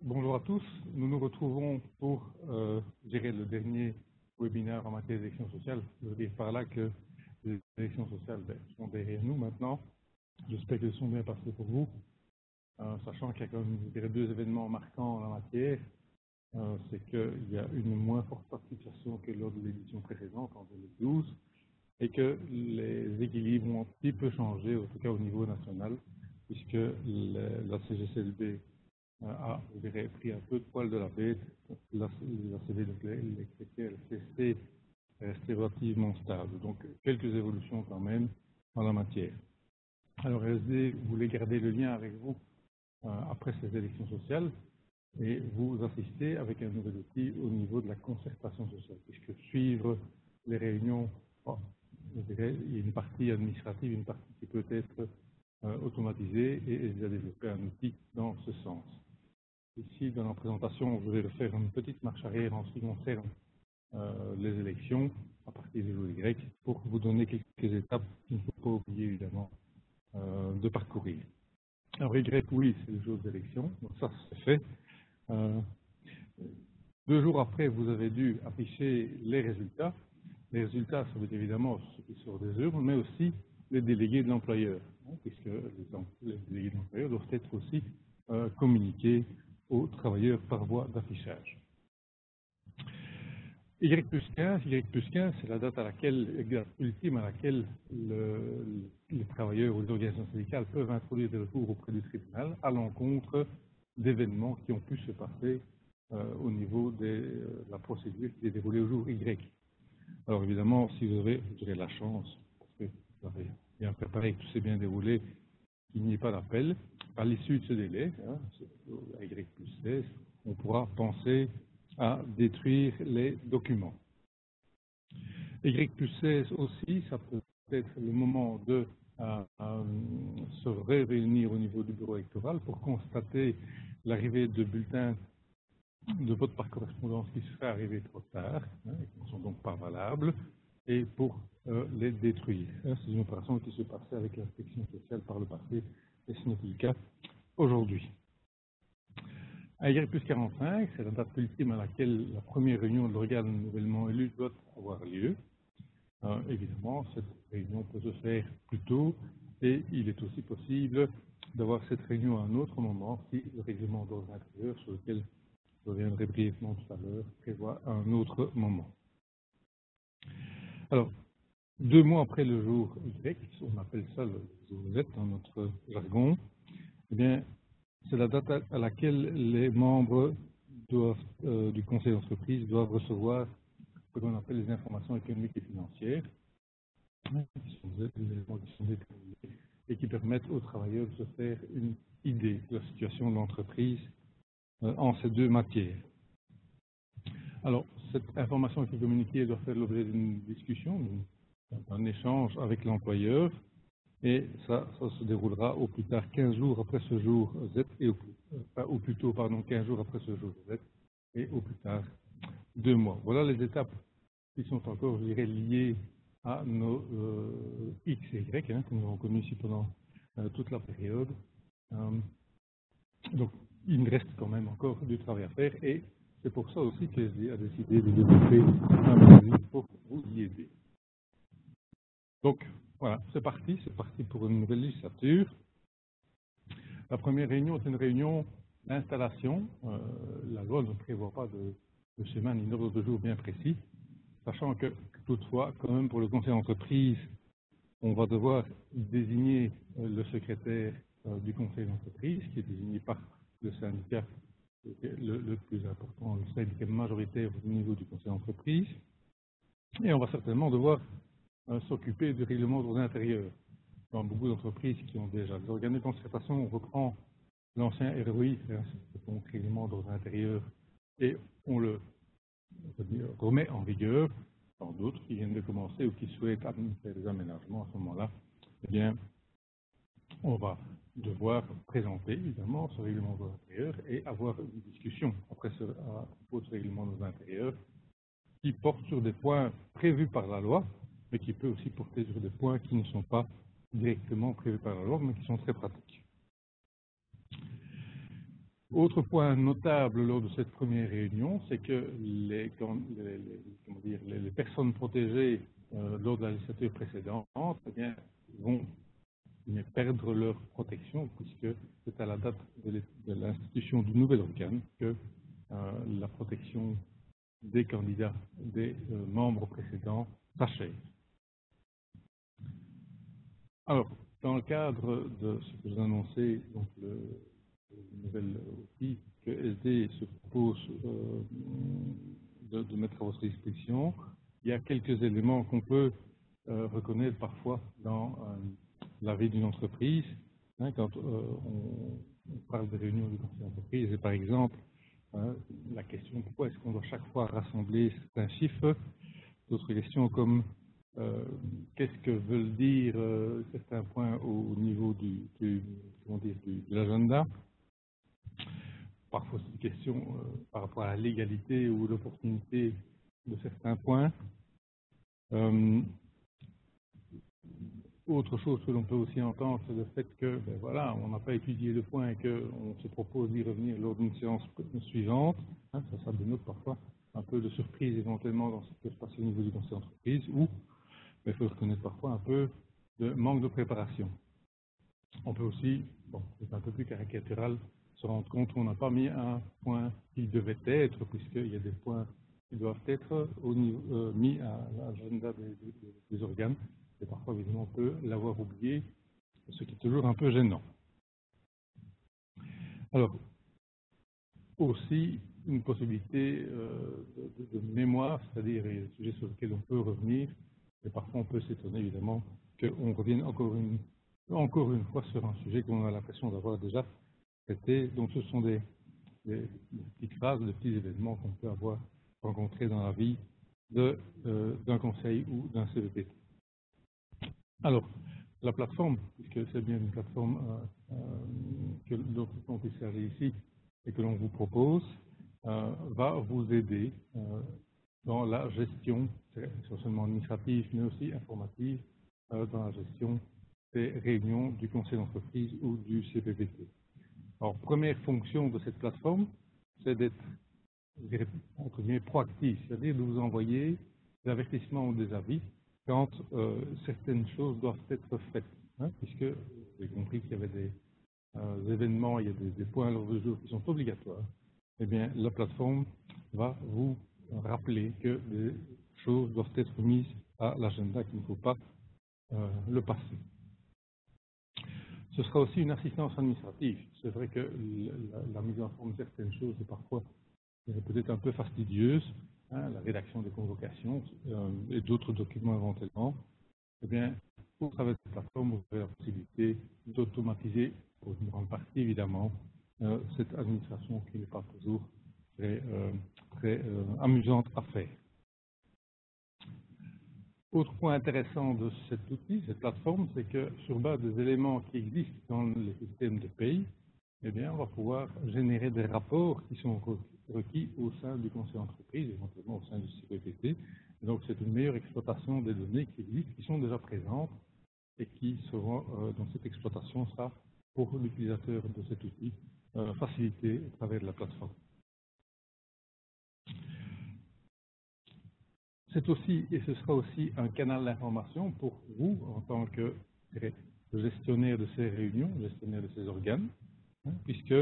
Bonjour à tous, nous nous retrouvons pour gérer le dernier webinaire en matière d'élections sociales. Je veux dire par là que les élections sociales sont derrière nous maintenant. J'espère qu'elles sont bien passées pour vous, sachant qu'il y a quand même deux événements marquants en la matière. C'est qu'il y a une moins forte participation que lors de l'édition précédente en 2012 et que les équilibres ont un petit peu changé, en tout cas au niveau national, puisque la CGCLB a, je dirais, pris un peu de poil de la bête. La CV, donc les critères CST restaient relativement stables. Donc, quelques évolutions quand même en la matière. Alors, SD voulait garder le lien avec vous après ces élections sociales et vous assister avec un nouvel outil au niveau de la concertation sociale, puisque suivre les réunions, je dirais, il y a une partie administrative, une partie qui peut être automatisée et SD a développé un outil dans ce sens. Ici, dans la présentation, je vais faire une petite marche arrière en ce qui concerne les élections à partir du jour Y pour vous donner quelques étapes qu'il ne faut pas oublier évidemment de parcourir. Alors Y, oui, c'est le jour d'élection, donc ça c'est fait. 2 jours après, vous avez dû afficher les résultats. Les résultats, ça veut dire évidemment ce qui sort des urnes, mais aussi les délégués de l'employeur, puisque les délégués de l'employeur doivent être aussi communiqués aux travailleurs par voie d'affichage. Y plus 15, c'est la date à laquelle, ultime à laquelle les travailleurs ou les organisations syndicales peuvent introduire des recours auprès du tribunal à l'encontre d'événements qui ont pu se passer au niveau de la procédure qui est déroulée au jour Y. Alors évidemment, si vous avez, je dirais, la chance, parce que vous avez bien préparé, que tout s'est bien déroulé, qu'il n'y ait pas d'appel, à l'issue de ce délai, à Y plus 16, on pourra penser à détruire les documents. Y plus 16 aussi, ça peut être le moment de se réunir au niveau du bureau électoral pour constater l'arrivée de bulletins de vote par correspondance qui seraient arrivés trop tard, et qui ne sont donc pas valables, et pour les détruire. C'est une opération qui se passait avec l'inspection sociale par le passé, et ce n'est plus le cas aujourd'hui. À Y plus 45, c'est la date ultime à laquelle la première réunion de l'organe nouvellement élu doit avoir lieu. Évidemment, cette réunion peut se faire plus tôt et il est aussi possible d'avoir cette réunion à un autre moment si le règlement d'ordre intérieur, sur lequel je reviendrai brièvement tout à l'heure, prévoit un autre moment. Alors, 2 mois après le jour Y, on appelle ça le jour Z dans notre jargon, eh bien, c'est la date à laquelle les membres du conseil d'entreprise doivent recevoir ce qu'on appelle les informations économiques et financières, qui sont des éléments qui sont déterminés et qui permettent aux travailleurs de se faire une idée de la situation de l'entreprise en ces 2 matières. Alors, cette information qui est communiquée doit faire l'objet d'une discussion, d'un échange avec l'employeur, et ça se déroulera au plus tard 15 jours après ce jour Z, et au plus tôt, 15 jours après ce jour Z, et au plus tard 2 mois. Voilà les étapes qui sont encore, je dirais, liées à nos X et Y, que nous avons connus ici pendant toute la période. Donc, il me reste quand même encore du travail à faire, et c'est pour ça aussi que SD a décidé de développer un module pour vous y aider. Donc, voilà, c'est parti pour une nouvelle législature. La première réunion est une réunion d'installation. La loi ne prévoit pas de schéma ni d'ordre de jour bien précis, sachant que toutefois, quand même pour le conseil d'entreprise, on va devoir désigner le secrétaire du conseil d'entreprise, qui est désigné par le syndicat le plus important, le syndicat majoritaire au niveau du conseil d'entreprise. Et on va certainement devoir s'occuper du règlement d'ordre intérieur. Dans beaucoup d'entreprises qui ont déjà des organes de concertation, on reprend l'ancien ROI, donc règlement d'ordre intérieur, et on le remet en vigueur. Dans d'autres qui viennent de commencer ou qui souhaitent faire des aménagements à ce moment-là, eh bien, on va devoir présenter évidemment ce règlement d'ordre intérieur et avoir une discussion après à propos de ce règlement d'ordre intérieur qui porte sur des points prévus par la loi, mais qui peut aussi porter sur des points qui ne sont pas directement prévus par la loi, mais qui sont très pratiques. Autre point notable lors de cette première réunion, c'est que les personnes protégées lors de la législature précédente eh bien, vont perdre leur protection, puisque c'est à la date de l'institution du nouvel organe que la protection des candidats, des membres précédents s'achève. Alors, dans le cadre de ce que j'ai annoncé, donc le nouvel outil que SD se propose de mettre à votre disposition, il y a quelques éléments qu'on peut reconnaître parfois dans la vie d'une entreprise. Hein, quand on parle des réunions du conseil d'entreprise, et par exemple, la question pourquoi est-ce qu'on doit chaque fois rassembler certains chiffres, d'autres questions comme qu'est-ce que veulent dire certains points au niveau de l'agenda. Parfois, c'est une question par rapport à la légalité ou l'opportunité de certains points. Autre chose que l'on peut aussi entendre, c'est le fait que, ben voilà, on n'a pas étudié le point et qu'on se propose d'y revenir lors d'une séance suivante. Hein, ça dénote parfois un peu de surprise éventuellement dans ce qui peut se passer au niveau du conseil d'entreprise, ou il faut reconnaître parfois un peu de manque de préparation. On peut aussi, bon, c'est un peu plus caricatural, se rendre compte qu'on n'a pas mis un point qui devait être, puisqu'il y a des points qui doivent être au niveau, mis à l'agenda des organes. Et parfois, évidemment, on peut l'avoir oublié, ce qui est toujours un peu gênant. Alors, aussi une possibilité de mémoire, c'est-à-dire des sujets sur lesquels on peut revenir, et parfois on peut s'étonner évidemment qu'on revienne encore une fois sur un sujet qu'on a l'impression d'avoir déjà traité. Donc ce sont des petites phrases, des petits événements qu'on peut avoir rencontrés dans la vie d'un conseil ou d'un CVP. Alors, la plateforme, puisque c'est bien une plateforme dont il s'agit ici et que l'on vous propose, va vous aider dans la gestion, essentiellement administrative, mais aussi informative, dans la gestion des réunions du conseil d'entreprise ou du CPPT. Alors, première fonction de cette plateforme, c'est d'être, je dirais, entre guillemets, proactif, c'est-à-dire de vous envoyer des avertissements ou des avis quand certaines choses doivent être faites, hein, puisque vous avez compris qu'il y avait des événements, il y a des points à l'ordre du jour qui sont obligatoires. Eh bien, la plateforme va vous rappeler que des choses doivent être mises à l'agenda, qu'il ne faut pas le passer. Ce sera aussi une assistance administrative. C'est vrai que la mise en forme de certaines choses est parfois peut-être un peu fastidieuse, hein, la rédaction des convocations et d'autres documents éventuellement. Eh bien, au travers de cette plateforme, vous avez la possibilité d'automatiser, pour une grande partie évidemment, cette administration qui n'est pas toujours très amusante à faire. Autre point intéressant de cet outil, cette plateforme, c'est que sur base des éléments qui existent dans les systèmes de paye, eh bien, on va pouvoir générer des rapports qui sont requis au sein du conseil d'entreprise, éventuellement au sein du CPPT. Donc, c'est une meilleure exploitation des données qui existent, qui sont déjà présentes et qui seront, dans cette exploitation, sera pour l'utilisateur de cet outil facilitée à travers de la plateforme. C'est aussi, et ce sera aussi un canal d'information pour vous en tant que gestionnaire de ces réunions, gestionnaire de ces organes, hein, puisque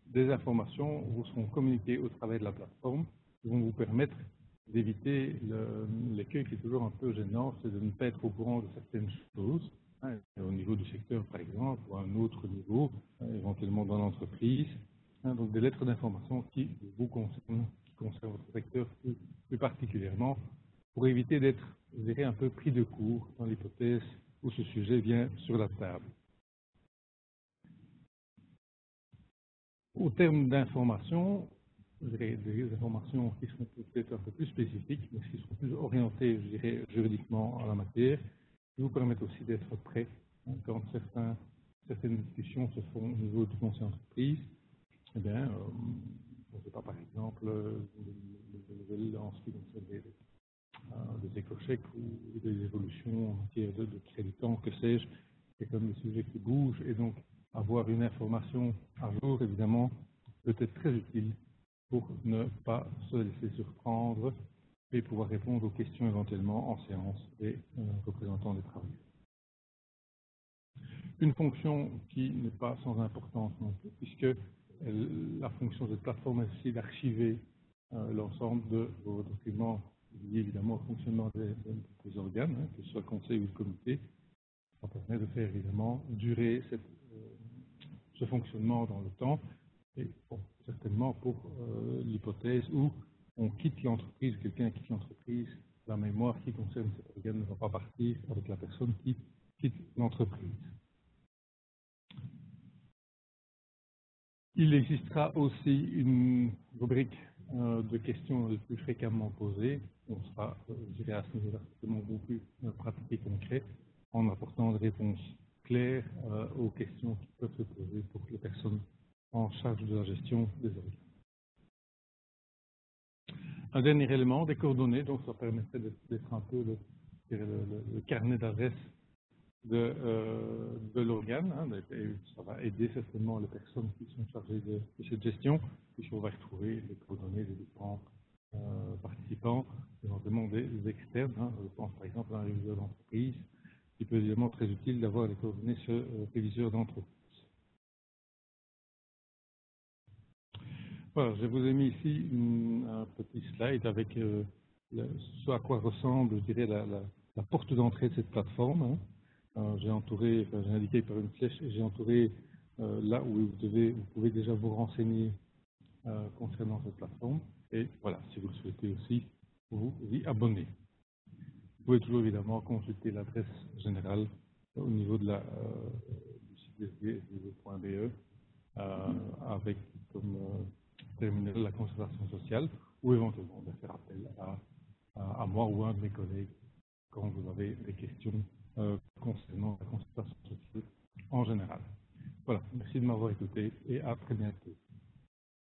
des informations vous seront communiquées au travers de la plateforme qui vont vous permettre d'éviter l'écueil qui est toujours un peu gênant, c'est de ne pas être au courant de certaines choses, hein, au niveau du secteur par exemple, ou à un autre niveau, éventuellement dans l'entreprise, hein, donc des lettres d'information qui vous concernent, qui concernent votre secteur plus particulièrement, pour éviter d'être, je dirais, un peu pris de court dans l'hypothèse où ce sujet vient sur la table. Au terme d'informations, je dirais des informations qui seront peut-être un peu plus spécifiques, mais qui seront plus orientées, je dirais, juridiquement à la matière, qui vous permettent aussi d'être prêts hein, quand certaines discussions se font au niveau du conseil d'entreprise. Eh bien, je ne sais pas, par exemple, des nouvelles en ce qui concerne des écochèques ou des évolutions en matière de crédit, que sais-je, c'est comme des sujets qui bougent, et donc avoir une information à jour, évidemment, peut être très utile pour ne pas se laisser surprendre et pouvoir répondre aux questions éventuellement en séance des représentants des travailleurs. Une fonction qui n'est pas sans importance non plus, puisque la fonction de cette plateforme est aussi d'archiver l'ensemble de vos documents liés évidemment au fonctionnement des organes, hein, que ce soit le conseil ou le comité. Ça permet de faire évidemment durer ce fonctionnement dans le temps, et bon, certainement pour l'hypothèse où on quitte l'entreprise, quelqu'un quitte l'entreprise, la mémoire qui concerne cet organe ne va pas partir avec la personne qui quitte l'entreprise. Il existera aussi une rubrique de questions les plus fréquemment posées. On sera, je dirais, à ce niveau-là, beaucoup plus pratique et concret, en apportant des réponses claires aux questions qui peuvent se poser pour les personnes en charge de la gestion des organes. Un dernier élément, des coordonnées, donc ça permettrait d'être un peu le carnet d'adresse de l'organe, hein, et ça va aider certainement les personnes qui sont chargées de cette gestion, puisqu'on va retrouver les coordonnées des différents participants, éventuellement des externes. Hein. Je pense par exemple à un réviseur d'entreprise, qui peut évidemment être très utile d'avoir les coordonnées sur réviseur d'entreprise. Voilà, je vous ai mis ici un petit slide avec ce à quoi ressemble, je dirais, la porte d'entrée de cette plateforme. Hein. J'ai indiqué par une flèche, et j'ai entouré là où vous pouvez déjà vous renseigner concernant cette plateforme. Et voilà, si vous le souhaitez aussi, vous y abonner. Vous pouvez toujours évidemment consulter l'adresse générale au niveau de du site sd.be avec comme terminal la conservation sociale, ou éventuellement faire appel à moi ou à un de mes collègues quand vous avez des questions concernant la conservation sociale en général. Voilà, merci de m'avoir écouté et à très bientôt.